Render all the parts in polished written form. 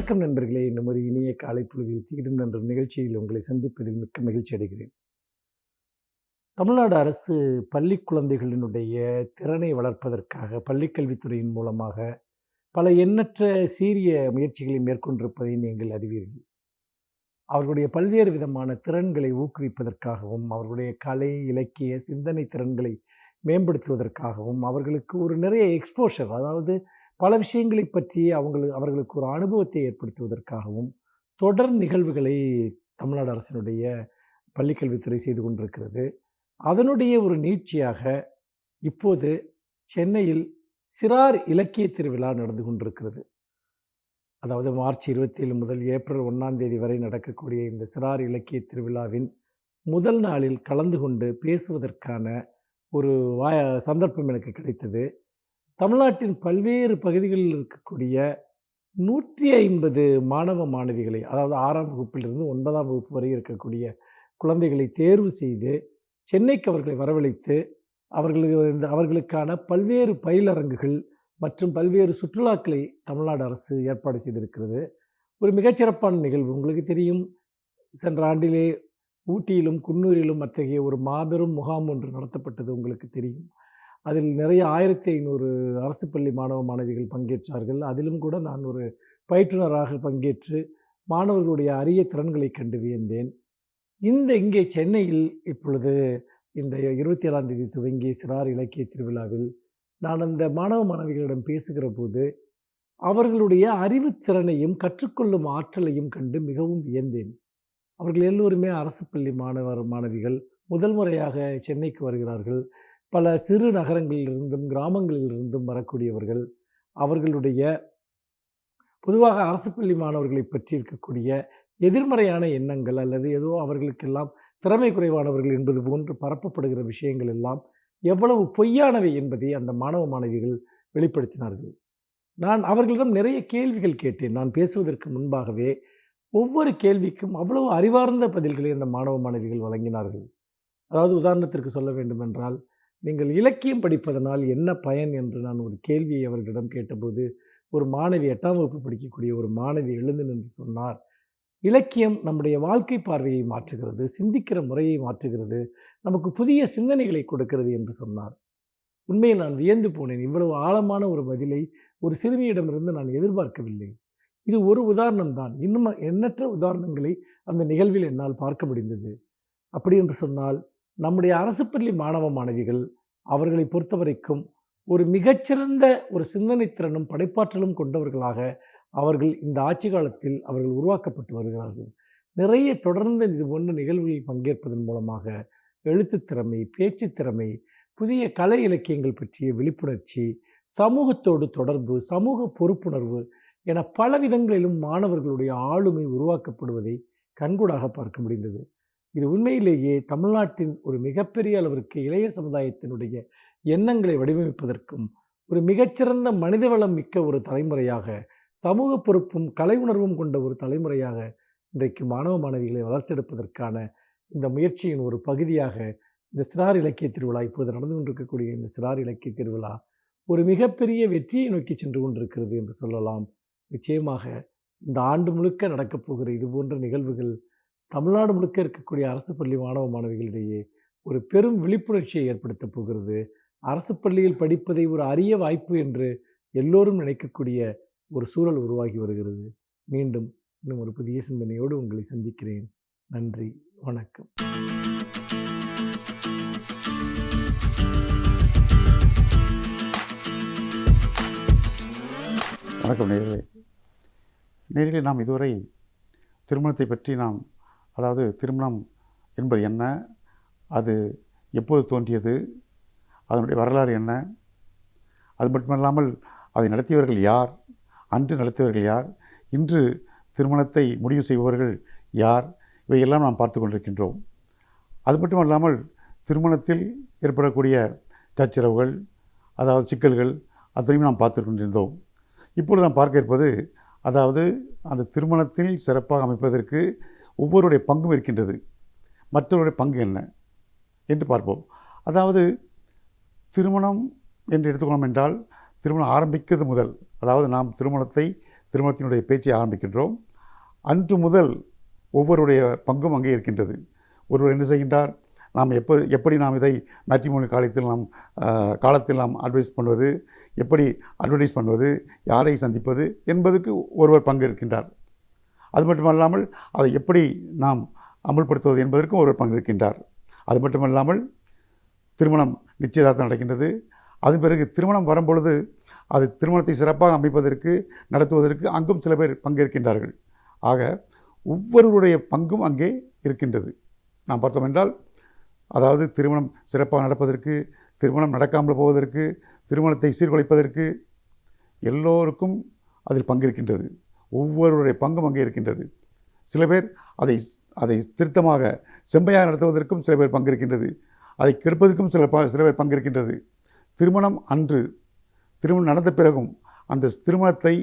வணக்கம் நண்பர்களே. இன்னும் ஒரு இனிய காலை பொழுதில் தீரும் என்ற நிகழ்ச்சியில் உங்களை சந்திப்பதில் மிக்க மகிழ்ச்சி அடைகிறேன். தமிழ்நாடு அரசு பள்ளி குழந்தைகளினுடைய திறனை வளர்ப்பதற்காக பள்ளிக்கல்வித்துறையின் மூலமாக பல எண்ணற்ற சீரிய முயற்சிகளை மேற்கொண்டிருப்பதை நீங்கள் அறிவீர்கள். அவர்களுடைய பல்வேறு விதமான திறன்களை ஊக்குவிப்பதற்காகவும், அவர்களுடைய கலை, இலக்கிய, சிந்தனை திறன்களை மேம்படுத்துவதற்காகவும், அவர்களுக்கு ஒரு நிறைய எக்ஸ்போஷர், அதாவது பல விஷயங்களை பற்றி அவர்களுக்கு ஒரு அனுபவத்தை ஏற்படுத்துவதற்காகவும் தொடர் நிகழ்வுகளை தமிழ்நாடு அரசினுடைய பள்ளிக்கல்வித்துறை செய்து கொண்டிருக்கிறது. அதனுடைய ஒரு நீட்சியாக இப்போது சென்னையில் சிறார் இலக்கிய திருவிழா நடந்து கொண்டிருக்கிறது. அதாவது மார்ச் 27 முதல் ஏப்ரல் 1ஆம் தேதி வரை நடக்கக்கூடிய இந்த சிறார் இலக்கிய திருவிழாவின் முதல் நாளில் கலந்து கொண்டு பேசுவதற்கான ஒரு சந்தர்ப்பம் எனக்கு கிடைத்தது. தமிழ்நாட்டின் பல்வேறு பகுதிகளில் இருக்கக்கூடிய 150 மாணவ மாணவிகளை, அதாவது 6ஆம் வகுப்பிலிருந்து 9ஆம் வகுப்பு வரை இருக்கக்கூடிய குழந்தைகளை தேர்வு செய்து சென்னைக்கு அவர்களை வரவழைத்து அவர்களுக்கான பல்வேறு பயிலரங்குகள் மற்றும் பல்வேறு சுற்றுலாக்களை தமிழ்நாடு அரசு ஏற்பாடு செய்திருக்கிறது. ஒரு மிகச்சிறப்பான நிகழ்வு. உங்களுக்கு தெரியும், சென்ற ஆண்டிலே ஊட்டியிலும் குன்னூரிலும் அத்தகைய ஒரு மாபெரும் முகாம் ஒன்று நடத்தப்பட்டது உங்களுக்கு தெரியும். அதில் நிறைய 1500 அரசு பள்ளி மாணவ மாணவிகள் பங்கேற்றார்கள். அதிலும் கூட நான் ஒரு பயிற்றுனராக பங்கேற்று மாணவர்களுடைய அரிய திறன்களை கண்டு வியந்தேன். இங்கே சென்னையில் இப்பொழுது இந்த 27ஆம் தேதி துவங்கிய சிறார் இலக்கிய திருவிழாவில் நான் அந்த மாணவ மாணவிகளிடம் பேசுகிற போது அவர்களுடைய அறிவுத்திறனையும் கற்றுக்கொள்ளும் ஆற்றலையும் கண்டு மிகவும் வியந்தேன். அவர்கள் எல்லோருமே அரசு பள்ளி மாணவிகள். முதல் முறையாக சென்னைக்கு வருகிறார்கள். பல சிறு நகரங்களிலிருந்தும் கிராமங்களிலிருந்தும் வரக்கூடியவர்கள். அவர்களுடைய பொதுவாக அரசு பள்ளி மாணவர்களை பற்றி இருக்கக்கூடிய எதிர்மறையான எண்ணங்கள் அல்லது ஏதோ அவர்களுக்கெல்லாம் திறமை குறைவானவர்கள் என்பது போன்று பரப்பப்படுகிற விஷயங்கள் எல்லாம் எவ்வளவு பொய்யானவை என்பதை அந்த மாணவ மாணவிகள் வெளிப்படுத்தினார்கள். நான் அவர்களிடம் நிறைய கேள்விகள் கேட்டேன். நான் பேசுவதற்கு முன்பாகவே ஒவ்வொரு கேள்விக்கும் அவ்வளவு அறிவார்ந்த பதில்களை அந்த மாணவ மாணவிகள் வழங்கினார்கள். அதாவது உதாரணத்திற்கு சொல்ல வேண்டுமென்றால், நீங்கள் இலக்கியம் படிப்பதனால் என்ன பயன் என்று நான் ஒரு கேள்வியை அவர்களிடம் கேட்டபோது, ஒரு மாணவி 8ஆம் வகுப்பு படிக்கக்கூடிய ஒரு மாணவி எழுந்து நின்று சொன்னார், இலக்கியம் நம்முடைய வாழ்க்கை பார்வையை மாற்றுகிறது, சிந்திக்கிற முறையை மாற்றுகிறது, நமக்கு புதிய சிந்தனைகளை கொடுக்கிறது என்று சொன்னார். உண்மையில் நான் வியந்து போனேன். இவ்வளவு ஆழமான ஒரு பதிலை ஒரு சிறுமியிடமிருந்து நான் எதிர்பார்க்கவில்லை. இது ஒரு உதாரணம் தான். இன்னும் எண்ணற்ற உதாரணங்களை அந்த நிகழ்வில் என்னால் பார்க்க முடிந்தது. அப்படி என்று சொன்னால், நம்முடைய அரசு பள்ளி மாணவ மாணவிகள் அவர்களை பொறுத்தவரைக்கும் ஒரு மிகச்சிறந்த ஒரு சிந்தனை திறனும் படைப்பாற்றலும் கொண்டவர்களாக அவர்கள் இந்த ஆட்சி காலத்தில் அவர்கள் உருவாக்கப்பட்டு வருகிறார்கள். நிறைய தொடர்ந்து இது போன்ற நிகழ்வுகளில் பங்கேற்பதன் மூலமாக எழுத்து திறமை, பேச்சு திறமை, புதிய கலை இலக்கியங்கள் பற்றிய விழிப்புணர்ச்சி, சமூகத்தோடு தொடர்பு, சமூக பொறுப்புணர்வு என பல விதங்களிலும் மாணவர்களுடைய ஆளுமை உருவாக்கப்படுவதை கண்கூடாக பார்க்க முடிந்தது. இது உண்மையிலேயே தமிழ்நாட்டின் ஒரு மிகப்பெரிய அளவிற்கு இளைய சமுதாயத்தினுடைய எண்ணங்களை வடிவமைப்பதற்கும் ஒரு மிகச்சிறந்த மனிதவளம் மிக்க ஒரு தலைமுறையாக, சமூக பொறுப்பும் கலை உணர்வும் கொண்ட ஒரு தலைமுறையாக இன்றைக்கு மாணவ மாணவிகளை வளர்த்தெடுப்பதற்கான இந்த முயற்சியின் ஒரு பகுதியாக இந்த சிறார் இலக்கிய திருவிழா, இப்போது நடந்து கொண்டிருக்கக்கூடிய இந்த சிறார் இலக்கிய திருவிழா ஒரு மிகப்பெரிய வெற்றியை நோக்கி சென்று கொண்டிருக்கிறது என்று சொல்லலாம். நிச்சயமாக இந்த ஆண்டு முழுக்க நடக்கப் போகிற இது போன்ற நிகழ்வுகள் தமிழ்நாடு முழுக்க இருக்கக்கூடிய அரசு பள்ளி மாணவ மாணவிகளிடையே ஒரு பெரும் விழிப்புணர்ச்சியை ஏற்படுத்தப் போகிறது. அரசு பள்ளியில் படிப்பதை ஒரு அரிய வாய்ப்பு என்று எல்லோரும் நினைக்கக்கூடிய ஒரு சூழல் உருவாகி வருகிறது. மீண்டும் இன்னும் ஒரு புதிய சிந்தனையோடு உங்களை சந்திக்கிறேன். நன்றி, வணக்கம். வணக்கம் நேயர்களே, நாம் இதுவரை திருமணத்தை பற்றி அதாவது திருமணம் என்பது என்ன, அது எப்போது தோன்றியது, அதனுடைய வரலாறு என்ன, அது மட்டுமல்லாமல் அதை நடத்தியவர்கள் யார், அன்று நடத்தியவர்கள் யார், இன்று திருமணத்தை முடிவு செய்பவர்கள் யார், இவையெல்லாம் நாம் பார்த்து கொண்டிருக்கின்றோம். அது மட்டுமல்லாமல் திருமணத்தில் ஏற்படக்கூடிய சச்சரவுகள், அதாவது சிக்கல்கள், அத்தனையும் நாம் பார்த்து கொண்டிருந்தோம். இப்பொழுது நாம் பார்க்க இருப்பது, அதாவது அந்த திருமணத்தில் சிறப்பாக அமைப்பதற்கு ஒவ்வொருடைய பங்கும் இருக்கின்றது. மற்றவருடைய பங்கு என்ன என்று பார்ப்போம். அதாவது திருமணம் என்று எடுத்துக்கொள்ளோம் என்றால், திருமணம் ஆரம்பிக்கிறது முதல், அதாவது நாம் திருமணத்தை திருமணத்தினுடைய பேச்சை ஆரம்பிக்கின்றோம். அன்று முதல் ஒவ்வொருடைய பங்கும் அங்கே இருக்கின்றது. ஒருவர் என்ன செய்கின்றார், நாம் எப்படி நாம் இதை மேட்ரிமோனியல் காலத்தில் நாம் அட்வைஸ் பண்ணுவது, எப்படி அட்வர்டைஸ் பண்ணுவது, யாரை சந்திப்பது என்பதுக்கு ஒருவர் பங்கு இருக்கின்றார். அது மட்டுமல்லாமல் அதை எப்படி நாம் அமுல்படுத்துவது என்பதற்கும் ஒருவர் பங்கு இருக்கின்றார். அது மட்டுமல்லாமல் திருமணம் நிச்சயதார்த்தம் நடக்கின்றது. அதன் பிறகு திருமணம் வரும்பொழுது அது திருமணத்தை சிறப்பாக அமைப்பதற்கு நடத்துவதற்கு அங்கும் சில பேர் பங்கேற்கின்றார்கள். ஆக ஒவ்வொருவருடைய பங்கும் அங்கே இருக்கின்றது. நாம் பார்த்தோம் என்றால், அதாவது திருமணம் சிறப்பாக நடப்பதற்கு, திருமணம் நடக்காமல் போவதற்கு, திருமணத்தை சீர்குலைப்பதற்கு எல்லோருக்கும் அதில் பங்கிருக்கின்றது. ஒவ்வொருவருடைய பங்கும் அங்கே இருக்கின்றது. சில பேர் அதை திருத்தமாக செம்மையாக நடத்துவதற்கும் சில பேர் பங்கிருக்கின்றது. அதை கெடுப்பதற்கும் சில பேர் பங்கிருக்கின்றது. திருமணம் அன்று, திருமணம் நடந்த பிறகும் அந்த திருமணத்தை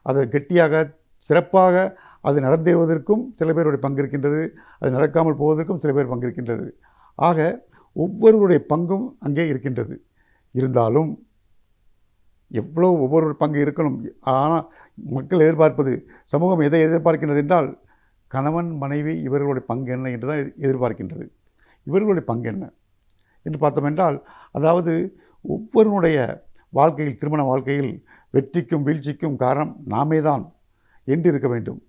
அதை கெட்டியாக சிறப்பாக அது நடந்தேறுவதற்கும் சில பேருடைய பங்கிருக்கின்றது. அது நடக்காமல் போவதற்கும் சில பேர் பங்கிருக்கின்றது. ஆக ஒவ்வொருவருடைய பங்கும் அங்கே இருக்கின்றது. இருந்தாலும் எவ்வளோ ஒவ்வொரு பங்கு இருக்கணும். ஆனால் மக்கள் எதிர்பார்ப்பது, சமூகம் எதை எதிர்பார்க்கின்றது என்றால், கணவன் மனைவி இவர்களுடைய பங்கு என்ன என்று தான் எதிர்பார்க்கின்றது. இவர்களுடைய பங்கு என்ன என்று பார்த்தோம் என்றால், அதாவது ஒவ்வொருவருடைய வாழ்க்கையில், திருமண வாழ்க்கையில் வெற்றிக்கும் வீழ்ச்சிக்கும் காரணம் நாமே தான் என்று இருக்க வேண்டும்.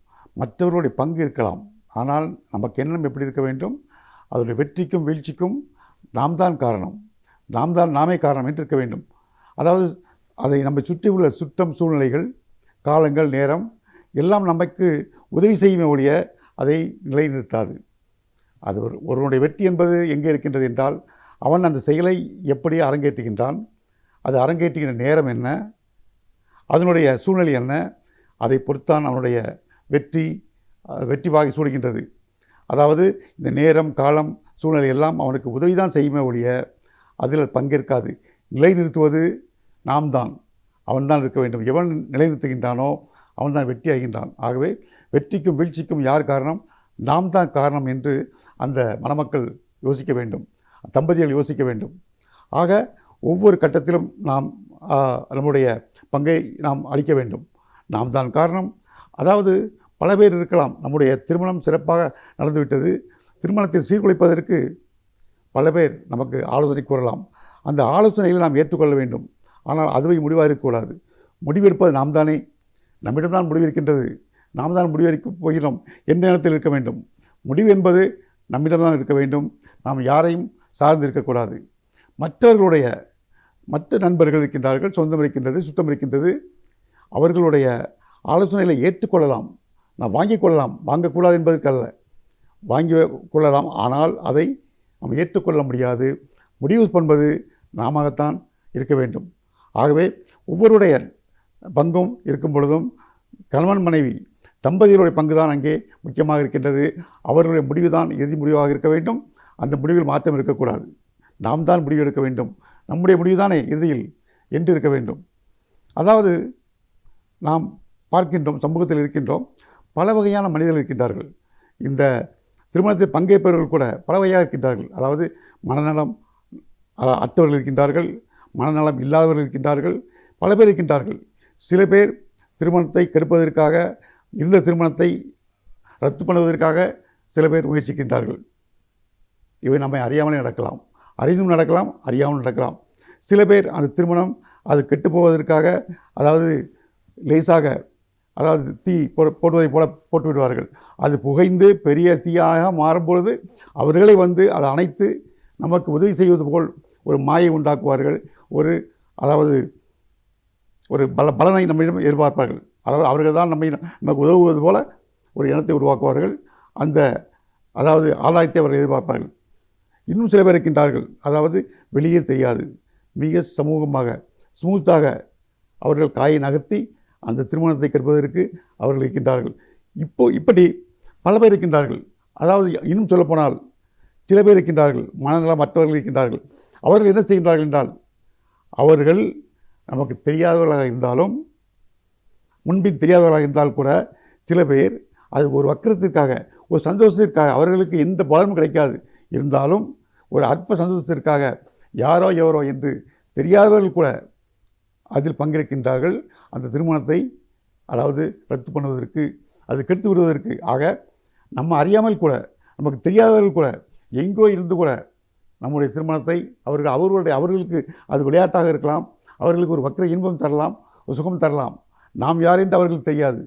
மற்றவர்களுடைய பங்கு இருக்கலாம், ஆனால் நமக்கு எண்ணம் எப்படி இருக்க வேண்டும், அதனுடைய வெற்றிக்கும் வீழ்ச்சிக்கும் நாம் தான் காரணம், நாமே காரணம் என்று இருக்க வேண்டும். அதாவது அதை நம்மை சுற்றி உள்ள சுற்றம், சூழ்நிலைகள், காலங்கள், நேரம் எல்லாம் நமக்கு உதவி செய்யுமே ஒழிய அதை நிலைநிறுத்தாது. அது ஒருவனுடைய வெற்றி என்பது எங்கே இருக்கின்றது என்றால், அவன் அந்த செயலை எப்படி அரங்கேற்றுகின்றான், அது அரங்கேற்றுகின்ற நேரம் என்ன, அதனுடைய சூழ்நிலை என்ன, அதை பொறுத்தான் அவனுடைய வெற்றி வாகி சூடுகின்றது. அதாவது இந்த நேரம், காலம், சூழ்நிலை எல்லாம் அவனுக்கு உதவி தான் செய்யுமே ஒழிய அதில் பங்கேற்காது. நிலைநிறுத்துவது நாம் தான், அவன்தான் இருக்க வேண்டும். எவன் நிலைநிறுத்துகின்றானோ அவன்தான் வெற்றி ஆகின்றான். ஆகவே வெற்றிக்கும் வீழ்ச்சிக்கும் யார் காரணம், நாம் தான் காரணம் என்று அந்த மணமக்கள் யோசிக்க வேண்டும், தம்பதிகள் யோசிக்க வேண்டும். ஆக ஒவ்வொரு கட்டத்திலும் நாம் நம்முடைய பங்கை நாம் அளிக்க வேண்டும். நாம் தான் காரணம். அதாவது பல பேர் இருக்கலாம், நம்முடைய திருமணம் சிறப்பாக நடந்துவிட்டது, திருமணத்தை சீர்குலைப்பதற்கு பல பேர் நமக்கு ஆலோசனை கூறலாம். அந்த ஆலோசனைகளை நாம் ஏற்றுக்கொள்ள வேண்டும். ஆனால் அதுவே முடிவாக இருக்கக்கூடாது. முடிவெடுப்பது நாம் தானே, நம்மிடம்தான் முடிவு இருக்கின்றது, நாம் தான் முடிவெடுக்க போகிறோம் என்ற எண்ணத்தில் இருக்க வேண்டும். முடிவு என்பது நம்மிடம்தான் இருக்க வேண்டும். நாம் யாரையும் சார்ந்து இருக்கக்கூடாது. மற்ற நண்பர்கள் இருக்கின்றார்கள், சொந்தம் இருக்கின்றது, சுத்தம் இருக்கின்றது, அவர்களுடைய ஆலோசனைகளை ஏற்றுக்கொள்ளலாம், நாம் வாங்கிக் கொள்ளலாம், வாங்கக்கூடாது என்பதற்கல்ல, வாங்கி கொள்ளலாம். ஆனால் அதை நாம் ஏற்றுக்கொள்ள முடியாது. முடிவு பண்ணுவது நாமத்தான் இருக்க வேண்டும். ஆகவே ஒவ்வொருடைய பங்கும் இருக்கும் பொழுதும் கணவன் மனைவி தம்பதிகளுடைய பங்கு தான் அங்கே முக்கியமாக இருக்கின்றது. அவர்களுடைய முடிவு தான் இறுதி முடிவாக இருக்க வேண்டும். அந்த முடிவில் மாற்றம் இருக்கக்கூடாது. நாம் தான் முடிவு எடுக்க வேண்டும். நம்முடைய முடிவு தானே இறுதியில் என்று இருக்க வேண்டும். அதாவது நாம் பார்க்கின்றோம், சமூகத்தில் இருக்கின்றோம், பல வகையான மனிதர்கள் இருக்கின்றார்கள். இந்த திருமணத்தில் பங்கேற்பவர்கள் கூட பல வகையாக இருக்கின்றார்கள். அதாவது மனநலம் அற்றவர்கள் இருக்கின்றார்கள், மனநலம் இல்லாதவர்கள் இருக்கின்றார்கள், பல பேர் இருக்கின்றார்கள். சில பேர் திருமணத்தை கெடுப்பதற்காக, இருந்த திருமணத்தை ரத்து பண்ணுவதற்காக சில பேர் முயற்சிக்கின்றார்கள். இவை நம்மை அறியாமலே நடக்கலாம், அறிந்தும் நடக்கலாம், அறியாமல் நடக்கலாம். சில பேர் அந்த திருமணம் அது கெட்டு போவதற்காக, அதாவது லேசாக, அதாவது தீ போடுவதை போல போட்டு விடுவார்கள். அது புகைந்து பெரிய தீயாக மாறும்பொழுது அவர்களை வந்து அதை அணைத்து நமக்கு உதவி செய்வது போல் ஒரு மாயை உண்டாக்குவார்கள். அதாவது ஒரு பலனை நம்மிடம் எதிர்பார்ப்பார்கள். அதாவது அவர்கள் தான் நமக்கு உதவுவது போல ஒரு எண்ணத்தை உருவாக்குவார்கள். அதாவது ஆதாயத்தை அவர்கள் எதிர்பார்ப்பார்கள். இன்னும் சில பேர் இருக்கின்றார்கள், அதாவது வெளியே தெரியாது, மிக சமூகமாக ஸ்மூத்தாக அவர்கள் காயை நகர்த்தி அந்த திருமணத்தை கெடுப்பதற்கு அவர்கள் இருக்கின்றார்கள். இப்படி பல பேர் இருக்கின்றார்கள். அதாவது இன்னும் சொல்லப்போனால் சில பேர் இருக்கின்றார்கள், மனநலம் மற்றவர்கள் இருக்கின்றார்கள். அவர்கள் என்ன செய்கின்றார்கள் என்றால், அவர்கள் நமக்கு தெரியாதவர்களாக இருந்தாலும், முன்பின் தெரியாதவர்களாக இருந்தால் கூட சில பேர் அது ஒரு வக்கரத்திற்காக, ஒரு சந்தோஷத்திற்காக, அவர்களுக்கு எந்த பலனும் கிடைக்காது, இருந்தாலும் ஒரு அற்ப சந்தோஷத்திற்காக யாரோ எவரோ என்று தெரியாதவர்கள் கூட அதில் பங்கேற்கின்றார்கள். அந்த திருமணத்தை அதாவது ரத்து பண்ணுவதற்கு, அது கெடுத்து விடுவதற்கு. ஆக நம்ம அறியாமல் கூட, நமக்கு தெரியாதவர்கள் கூட, எங்கோ இருந்து கூட நம்முடைய திருமணத்தை அவர்களுக்கு அது விளையாட்டாக இருக்கலாம், அவர்களுக்கு ஒரு வக்கிர இன்பம் தரலாம், ஒரு சுகம் தரலாம். நாம் யார் என்று அவர்களுக்கு தெரியாது.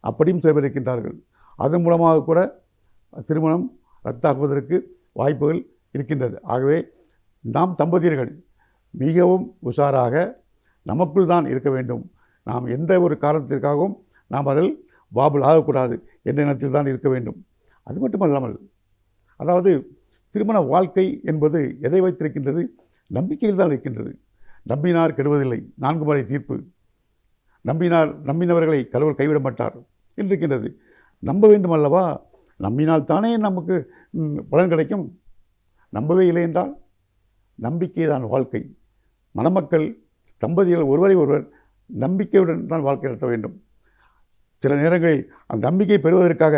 அப்படியும் செய்திருக்கின்றார்கள். அதன் மூலமாக கூட திருமணம் ரத்தாக்குவதற்கு வாய்ப்புகள் இருக்கின்றது. ஆகவே நாம் தம்பதியர்கள் மிகவும் உஷாராக நமக்குள் தான் இருக்க வேண்டும். நாம் எந்த ஒரு காரணத்திற்காகவும் நாம் அதில் வாபல் ஆகக்கூடாது என்ற எண்ணத்தில் தான் இருக்க வேண்டும். அது மட்டுமல்லாமல், அதாவது திருமண வாழ்க்கை என்பது எதை வைத்திருக்கின்றது? நம்பிக்கையில் தான் இருக்கின்றது. நம்பினார் கெடுவதில்லை, 4 முறை தீர்ப்பு. நம்பினவர்களை கடவுள் கைவிட மாட்டார் என்றிருக்கின்றது. நம்ப வேண்டும் அல்லவா? நம்பினால் தானே நமக்கு பலன் கிடைக்கும். நம்பவே இல்லை என்றால் நம்பிக்கை தான் வாழ்க்கை. மணமக்கள் தம்பதிகள் ஒருவரை ஒருவர் நம்பிக்கையுடன் தான் வாழ்க்கை நடத்த வேண்டும். சில நேரங்களில் அந்த நம்பிக்கை பெறுவதற்காக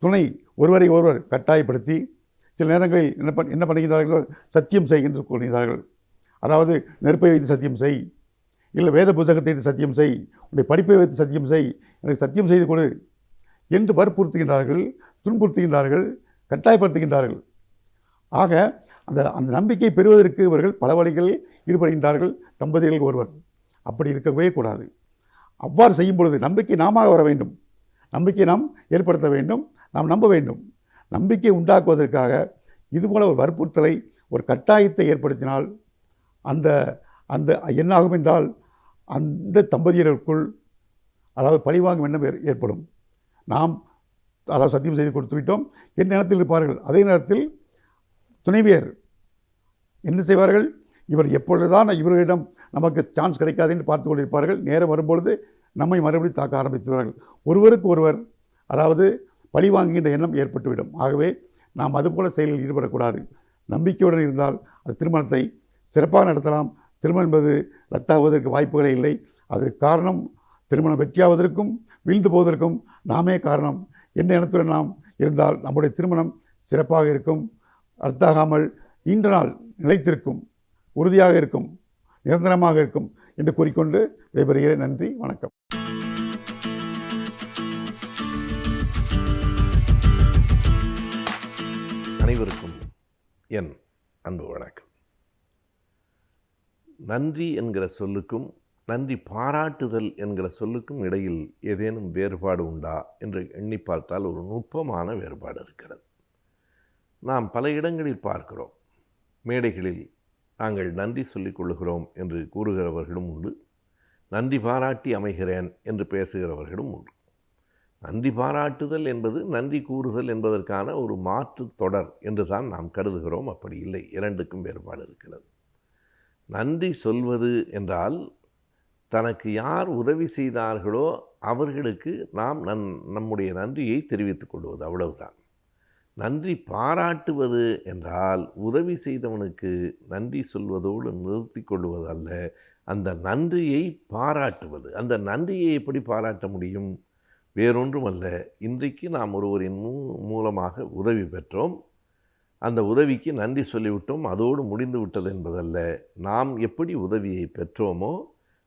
துணை ஒருவரை ஒருவர் கட்டாயப்படுத்தி சில நேரங்களில் என்ன பண்ணுகிறார்களோ, சத்தியம் செய்கின்ற கொள்கிறார்கள். அதாவது நெருப்பை வைத்து சத்தியம் செய், இல்லை வேத புத்தகத்தை வைத்து சத்தியம் செய், உன்னுடைய படிப்பை வைத்து சத்தியம் செய், எனக்கு சத்தியம் செய்து கொடு என்று வற்புறுத்துகின்றார்கள், துன்புறுத்துகின்றார்கள், கட்டாயப்படுத்துகின்றார்கள். ஆக அந்த நம்பிக்கை பெறுவதற்கு இவர்கள் பல வழிகளில் ஈடுபடுகின்றார்கள் தம்பதிகள் ஒருவர். அப்படி இருக்கவே கூடாது. அவ்வாறு செய்யும் பொழுது நம்பிக்கை நாம வர வேண்டும், நம்பிக்கை நாம் ஏற்படுத்த வேண்டும், நாம் நம்ப வேண்டும். நம்பிக்கை உண்டாக்குவதற்காக இதுபோல ஒரு வற்புறுத்தலை, ஒரு கட்டாயத்தை ஏற்படுத்தினால் அந்த அந்த என்னாகும் என்றால் அந்த தம்பதியர்களுக்குள் அதாவது பழிவாங்கும் எண்ணம் ஏற்படும். நாம் அதாவது சத்தியம் செய்து கொடுத்து விட்டோம் என்ற எண்ணத்தில் இருப்பார்கள். அதே நேரத்தில் துணைவியர் என்ன செய்வார்கள்? இவர் எப்பொழுதுதான் இவர்களிடம் நமக்கு சான்ஸ் கிடைக்காது என்று பார்த்து கொண்டிருப்பார்கள். நேரம் வரும்பொழுது நம்மை மறுபடியும் தாக்க ஆரம்பித்துவார்கள். ஒருவருக்கு ஒருவர் அதாவது பழி வாங்குகின்ற எண்ணம் ஏற்பட்டுவிடும். ஆகவே நாம் அதுபோல செயலில் ஈடுபடக்கூடாது. நம்பிக்கையுடன் இருந்தால் அந்த திருமணத்தை சிறப்பாக நடத்தலாம். திருமணம் என்பது ரத்தாகுவதற்கு வாய்ப்புகளே இல்லை. அதற்கு காரணம் திருமணம் வெற்றியாவதற்கும் வீழ்ந்து போவதற்கும் நாமே காரணம் என்ற எண்ணத்துடன் நாம் இருந்தால் நம்முடைய திருமணம் சிறப்பாக இருக்கும், ரத்தாகாமல் நீண்ட நாள் நிலைத்திருக்கும், உறுதியாக இருக்கும், நிரந்தரமாக இருக்கும் என்று கூறிக்கொண்டு விடைபெறுகிறேன். நன்றி, வணக்கம். அனைவருக்கும் என் அன்பு வணக்கம். நன்றி என்கிற சொல்லுக்கும் நன்றி பாராட்டுதல் என்கிற சொல்லுக்கும் இடையில் ஏதேனும் வேறுபாடு உண்டா என்று எண்ணி பார்த்தால் ஒரு நுட்பமான வேறுபாடு இருக்கிறது. நாம் பல இடங்களில் பார்க்கிறோம். மேடைகளில் நாங்கள் நன்றி சொல்லிக் கொள்ளுகிறோம் என்று கூறுகிறவர்களும் உண்டு, நன்றி பாராட்டி அமைகிறேன் என்று பேசுகிறவர்களும் உண்டு. நன்றி பாராட்டுதல் என்பது நன்றி கூறுதல் என்பதற்கான ஒரு மாற்று தொடர் என்று தான் நாம் கருதுகிறோம். அப்படி இல்லை, இரண்டுக்கும் வேறுபாடு இருக்கிறது. நன்றி சொல்வது என்றால் தனக்கு யார் உதவி செய்தார்களோ அவர்களுக்கு நாம் நம்முடைய நன்றியை தெரிவித்துக் கொள்வது, அவ்வளவுதான். நன்றி பாராட்டுவது என்றால் உதவி செய்தவனுக்கு நன்றி சொல்வதோடு நிறுத்தி கொள்வதல்ல, அந்த நன்றியை பாராட்டுவது. அந்த நன்றியை எப்படி பாராட்ட முடியும்? வேறொன்றுமல்ல, இன்றைக்கு நாம் ஒருவரின் மூலமாக உதவி பெற்றோம், அந்த உதவிக்கு நன்றி சொல்லிவிட்டோம், அதோடு முடிந்து விட்டது என்பதல்ல. நாம் எப்படி உதவியை பெற்றோமோ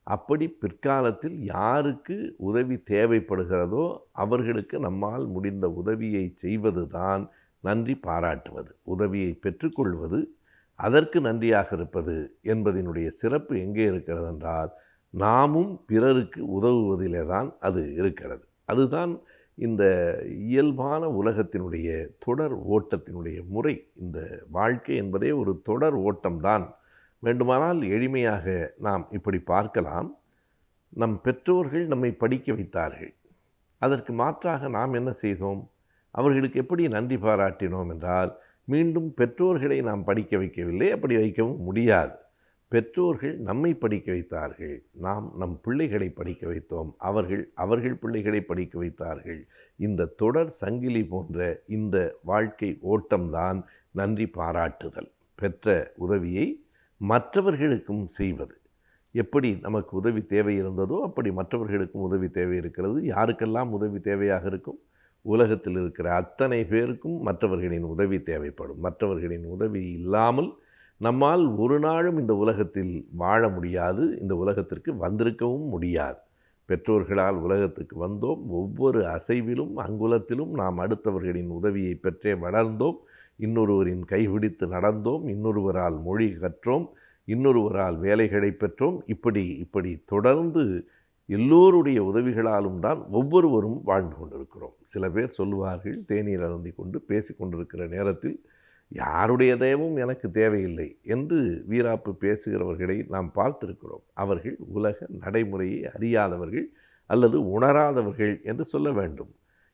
அப்படி பிற்காலத்தில் யாருக்கு உதவி தேவைப்படுகிறதோ அவர்களுக்கு நம்மால் முடிந்த உதவியை செய்வது தான் நன்றி பாராட்டுவது. உதவியை பெற்றுக்கொள்வது, அதற்கு நன்றியாக இருப்பது என்பதனுடைய சிறப்பு எங்கே இருக்கிறது என்றால் நாமும் பிறருக்கு உதவுவதிலே தான் அது இருக்கிறது. அதுதான் இந்த இயல்பான உலகத்தினுடைய தொடர் ஓட்டத்தினுடைய முறை. இந்த வாழ்க்கை என்பதே ஒரு தொடர் ஓட்டம்தான். வேண்டுமானால் எளிமையாக நாம் இப்படி பார்க்கலாம். நம் பெற்றோர்கள் நம்மை படிக்க வைத்தார்கள். அதற்கு மாற்றாக நாம் என்ன செய்தோம்? அவர்களுக்கு எப்படி நன்றி பாராட்டினோம் என்றால், மீண்டும் பெற்றோர்களை நாம் படிக்க வைக்கவில்லை, அப்படி வைக்கவும் முடியாது. பெற்றோர்கள் நம்மை படிக்க வைத்தார்கள், நாம் நம் பிள்ளைகளை படிக்க வைத்தோம், அவர்கள் பிள்ளைகளை படிக்க வைத்தார்கள். இந்த தொடர் சங்கிலி போன்ற இந்த வாழ்க்கை ஓட்டம்தான் நன்றி பாராட்டுதல். பெற்ற உதவியை மற்றவர்களுக்கும் செய்வது. எப்படி நமக்கு உதவி தேவை இருந்ததோ அப்படி மற்றவர்களுக்கும் உதவி தேவை இருக்கிறது. யாருக்கெல்லாம் உதவி தேவையாக இருக்கும்? உலகத்தில் இருக்கிற அத்தனை பேருக்கும் மற்றவர்களின் உதவி தேவைப்படும். மற்றவர்களின் உதவி இல்லாமல் நம்மால் ஒரு நாளும் இந்த உலகத்தில் வாழ முடியாது, இந்த உலகத்திற்கு வந்திருக்கவும் முடியாது. பெற்றோர்களால் உலகத்துக்கு வந்தோம். ஒவ்வொரு அசைவிலும் அங்குலத்திலும் நாம் அடுத்தவர்களின் உதவியை பெற்றே வளர்ந்தோம். இன்னொருவரின் கைபிடித்து நடந்தோம். இன்னொருவரால் மொழி கற்றோம். இன்னொருவரால் வேலைகளை பெற்றோம். இப்படி தொடர்ந்து எல்லோருடைய உதவிகளாலும் தான் ஒவ்வொருவரும் வாழ்ந்து கொண்டிருக்கிறோம். சில பேர் சொல்லுவார்கள், தேநீர் அருந்தி கொண்டு பேசி கொண்டிருக்கிற நேரத்தில், யாருடைய தயவும் எனக்கு தேவையில்லை என்று வீராப்பு பேசுகிறவர்களை நாம் பார்த்திருக்கிறோம். அவர்கள் உலக நடைமுறையை அறியாதவர்கள் அல்லது உணராதவர்கள் என்று சொல்ல வேண்டும்.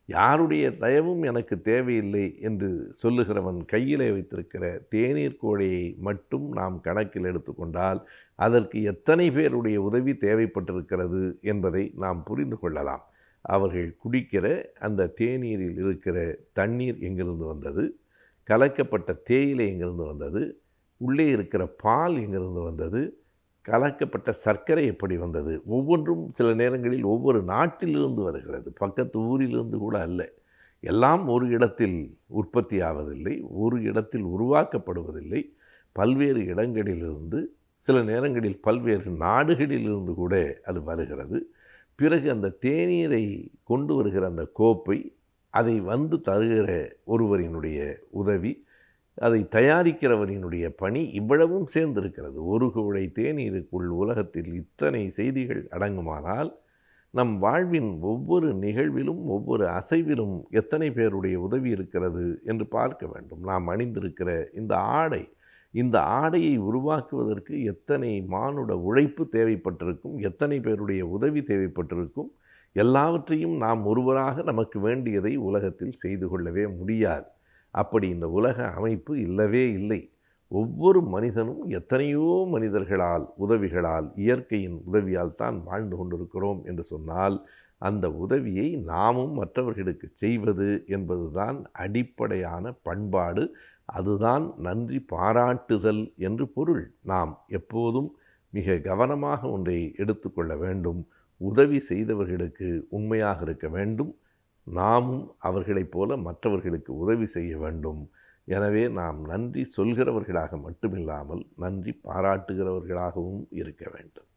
யாருடைய தயவும் எனக்கு தேவையில்லை என்று சொல்லுகிறவன் கையிலே வைத்திருக்கிற தேநீர் கோழையை மட்டும் நாம் கணக்கில் எடுத்துக்கொண்டால் அதற்கு எத்தனை பேருடைய உதவி தேவைப்பட்டிருக்கிறது என்பதை நாம் புரிந்து கொள்ளலாம். அவர்கள் குடிக்கிற அந்த தேநீரில் இருக்கிற தண்ணீர் எங்கிருந்து வந்தது, கலக்கப்பட்ட தேயிலை எங்கிருந்து வந்தது, உள்ளே இருக்கிற பால் எங்கிருந்து வந்தது, கலக்கப்பட்ட சர்க்கரை எப்படி வந்தது, ஒவ்வொன்றும் சில நேரங்களில் ஒவ்வொரு நாட்டிலிருந்து வருகிறது, பக்கத்து ஊரிலிருந்து கூட அல்ல. எல்லாம் ஒரு இடத்தில் உற்பத்தி ஆவதில்லை, ஒரு இடத்தில் உருவாக்கப்படுவதில்லை. பல்வேறு இடங்களிலிருந்து, சில நேரங்களில் பல்வேறு நாடுகளிலிருந்து கூட அது வருகிறது. பிறகு அந்த தேநீரை கொண்டு வருகிற அந்த கோப்பை, அதை வந்து தருகிற ஒருவரினுடைய உதவி, அதை தயாரிக்கிறவரினுடைய பணி, இவ்வளவும் சேர்ந்திருக்கிறது. ஒரு குவளை தேநீருக்குள் உலகத்தில் இத்தனை செய்திகள் அடங்குமானால் நம் வாழ்வின் ஒவ்வொரு நிகழ்விலும் ஒவ்வொரு அசைவிலும் எத்தனை பேருடைய உதவி இருக்கிறது என்று பார்க்க வேண்டும். நாம் அணிந்திருக்கிற இந்த ஆடையை உருவாக்குவதற்கு எத்தனை மானுட உழைப்பு தேவைப்பட்டிருக்கும், எத்தனை பேருடைய உதவி தேவைப்பட்டிருக்கும். எல்லாவற்றையும் நாம் ஒருவராக நமக்கு வேண்டியதை உலகத்தில் செய்து கொள்ளவே முடியாது. அப்படி இந்த உலக அமைப்பு இல்லவே இல்லை. ஒவ்வொரு மனிதனும் எத்தனையோ மனிதர்களால், உதவிகளால், இயற்கையின் உதவியால் தான் வாழ்ந்து கொண்டிருக்கிறோம் என்று சொன்னால், அந்த உதவியை நாமும் மற்றவர்களுக்கு செய்வது என்பதுதான் அடிப்படையான பண்பாடு. அதுதான் நன்றி பாராட்டுதல் என்று பொருள். நாம் எப்போதும் மிக கவனமாக ஒன்றை எடுத்துக்கொள்ள வேண்டும். உதவி செய்தவர்களுக்கு உண்மையாக இருக்க வேண்டும். நாமும் அவர்களைப் போல மற்றவர்களுக்கு உதவி செய்ய வேண்டும். எனவே நாம் நன்றி சொல்கிறவர்களாக மட்டுமில்லாமல் நன்றி பாராட்டுகிறவர்களாகவும் இருக்க வேண்டும்.